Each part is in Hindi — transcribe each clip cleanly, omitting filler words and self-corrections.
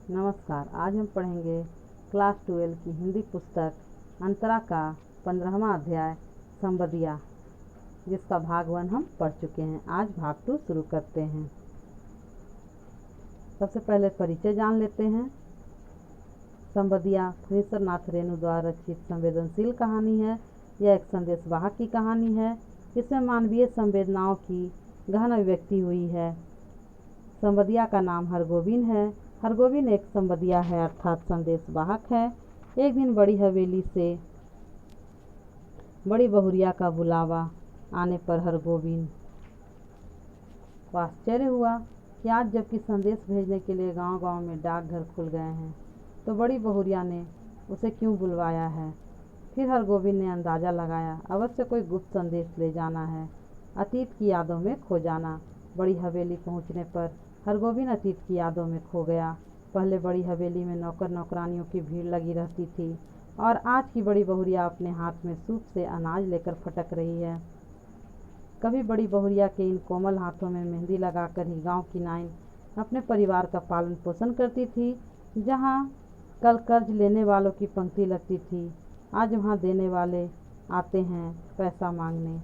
नमस्कार। आज हम पढ़ेंगे क्लास 12 की हिंदी पुस्तक अंतरा का 15वां अध्याय संबदिया, जिसका भाग 1 हम पढ़ चुके हैं। आज भाग 2 शुरू करते हैं। सबसे पहले परिचय जान लेते हैं। संबदिया फणीश्वरनाथ रेणु द्वारा रचित संवेदनशील कहानी है। यह एक संदेशवाहक की कहानी है। इसमें मानवीय संवेदनाओं की गहन अभिव्यक्ति हुई है। संबदिया का नाम हरगोविंद है। हरगोविंद एक संबदिया है, अर्थात संदेशवाहक है। एक दिन बड़ी हवेली से बड़ी बहुरिया का बुलावा आने पर हरगोविंद को आश्चर्य हुआ कि आज जबकि संदेश भेजने के लिए गांव-गांव में डाकघर खुल गए हैं, तो बड़ी बहुरिया ने उसे क्यों बुलवाया है। फिर हरगोविंद ने अंदाज़ा लगाया, अवश्य कोई गुप्त संदेश ले जाना है, अतीत की यादों में खो जाना। बड़ी हवेली पहुंचने पर हरगोविंद अतीत की यादों में खो गया। पहले बड़ी हवेली में नौकर नौकरानियों की भीड़ लगी रहती थी और आज की बड़ी बहुरिया अपने हाथ में सूप से अनाज लेकर फटक रही है। कभी बड़ी बहुरिया के इन कोमल हाथों में मेहंदी लगाकर ही गांव की नाइन अपने परिवार का पालन पोषण करती थी। जहां कल कर्ज लेने वालों की पंक्ति लगती थी, आज वहां देने वाले आते हैं पैसा मांगने।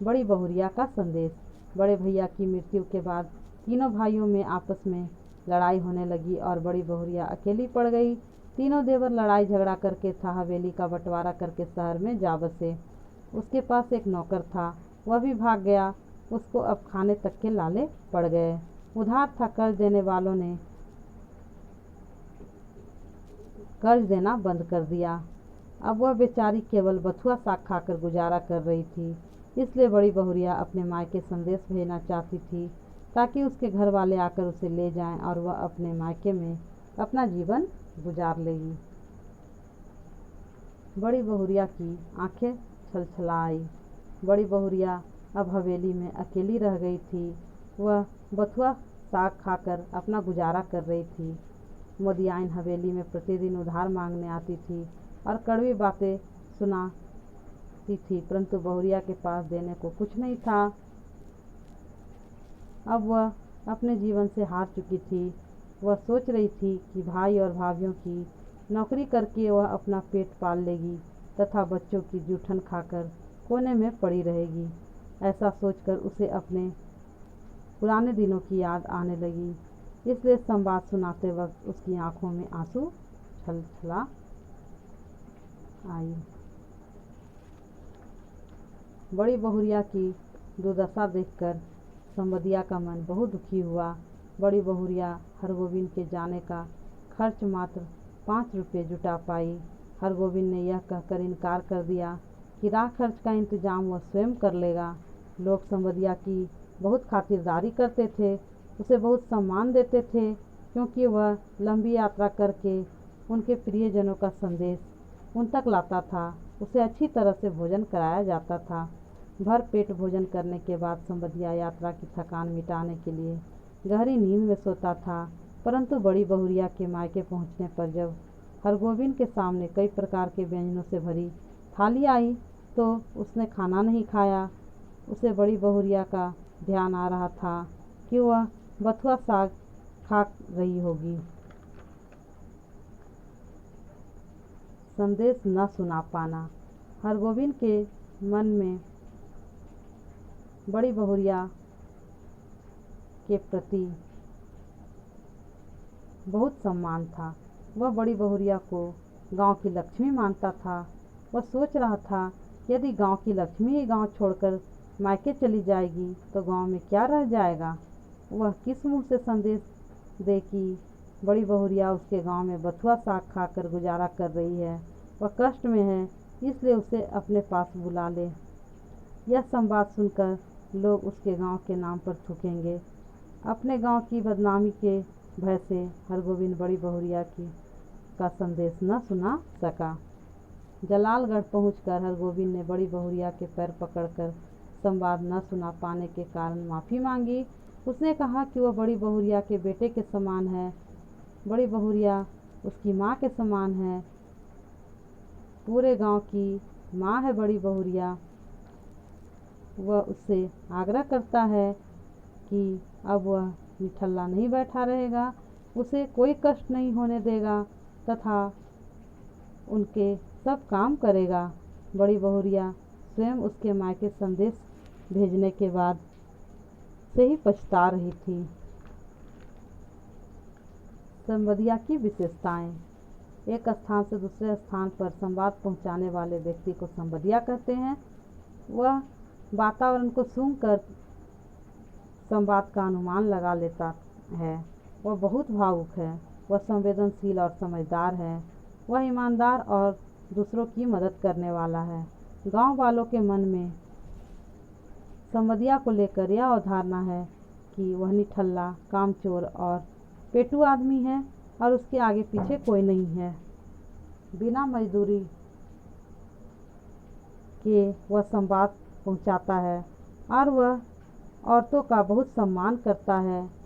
बड़ी बहुरिया का संदेश। बड़े भैया की मृत्यु के बाद तीनों भाइयों में आपस में लड़ाई होने लगी और बड़ी बहुरिया अकेली पड़ गई। तीनों देवर लड़ाई झगड़ा करके था हवेली का बंटवारा करके शहर में जा बसे। उसके पास एक नौकर था, वह भी भाग गया। उसको अब खाने तक के लाले पड़ गए। उधार था, कर्ज देने वालों ने कर्ज देना बंद कर दिया। अब वह बेचारी केवल बथुआ साग खाकर गुजारा कर रही थी। इसलिए बड़ी बहुरिया अपने मायके संदेश भेजना चाहती थी, ताकि उसके घर वाले आकर उसे ले जाएं और वह अपने मायके में अपना जीवन गुजार लेगी। बड़ी बहुरिया की आंखें छलछला आई। बड़ी बहुरिया अब हवेली में अकेली रह गई थी। वह बथुआ साग खाकर अपना गुजारा कर रही थी। मोदियाइन हवेली में प्रतिदिन उधार मांगने आती थी और कड़वी बातें सुनाती थी, परंतु बहुरिया के पास देने को कुछ नहीं था। अब वह अपने जीवन से हार चुकी थी। वह सोच रही थी कि भाई और भाभियों की नौकरी करके वह अपना पेट पाल लेगी तथा बच्चों की जूठन खाकर कोने में पड़ी रहेगी। ऐसा सोचकर उसे अपने पुराने दिनों की याद आने लगी। इसलिए संवाद सुनाते वक्त उसकी आंखों में आंसू छलछला आई। बड़ी बहुरिया की दुर्दशा देखकर संबदिया का मन बहुत दुखी हुआ। बड़ी बहुरिया हरगोविंद के जाने का खर्च मात्र 5 रुपये जुटा पाई। हरगोविंद ने यह कहकर इनकार कर दिया कि राह खर्च का इंतजाम वह स्वयं कर लेगा। लोग संबदिया की बहुत खातिरदारी करते थे, उसे बहुत सम्मान देते थे, क्योंकि वह लंबी यात्रा करके उनके प्रियजनों का संदेश उन तक लाता था। उसे अच्छी तरह से भोजन कराया जाता था। भर पेट भोजन करने के बाद संबदिया यात्रा की थकान मिटाने के लिए गहरी नींद में सोता था। परंतु बड़ी बहुरिया के मायके पहुंचने पर जब हरगोविंद के सामने कई प्रकार के व्यंजनों से भरी थाली आई, तो उसने खाना नहीं खाया। उसे बड़ी बहुरिया का ध्यान आ रहा था कि वह बथुआ साग खा रही होगी। संदेश न सुना पाना। हरगोविंद के मन में बड़ी बहुरिया के प्रति बहुत सम्मान था। वह बड़ी बहुरिया को गांव की लक्ष्मी मानता था। वह सोच रहा था, यदि गांव की लक्ष्मी ही गांव छोड़कर मायके चली जाएगी तो गांव में क्या रह जाएगा। वह किस मुंह से संदेश दे कि बड़ी बहुरिया उसके गांव में बथुआ साग खाकर गुजारा कर रही है, वह कष्ट में है, इसलिए उसे अपने पास बुला ले। यह संवाद सुनकर लोग उसके गांव के नाम पर थूकेंगे। अपने गांव की बदनामी के भय से हरगोविंद बड़ी बहुरिया का संदेश न सुना सका। जलालगढ़ पहुंचकर हरगोविंद ने बड़ी बहुरिया के पैर पकड़कर संवाद न सुना पाने के कारण माफ़ी मांगी। उसने कहा कि वह बड़ी बहुरिया के बेटे के समान है। बड़ी बहुरिया उसकी माँ के समान है। पूरे गांव की माँ है बड़ी बहुरिया। वह उससे आग्रह करता है कि अब वह निठल्ला नहीं बैठा रहेगा। उसे कोई कष्ट नहीं होने देगा तथा उनके सब काम करेगा। बड़ी बहुरिया स्वयं उसके मायके संदेश भेजने के बाद से ही पछता रही थी। संवदिया की विशेषताएं। एक स्थान से दूसरे स्थान पर संवाद पहुंचाने वाले व्यक्ति को संवदिया कहते हैं। वह वातावरण को सूंघकर संवाद का अनुमान लगा लेता है। वह बहुत भावुक है। वह संवेदनशील और समझदार है। वह ईमानदार और दूसरों की मदद करने वाला है। गांव वालों के मन में संवदिया को लेकर यह अवधारणा है कि वह निठल्ला, कामचोर और पेटू आदमी है और उसके आगे पीछे कोई नहीं है। बिना मजदूरी के वह संवाद पहुंचाता है और वह औरतों का बहुत सम्मान करता है।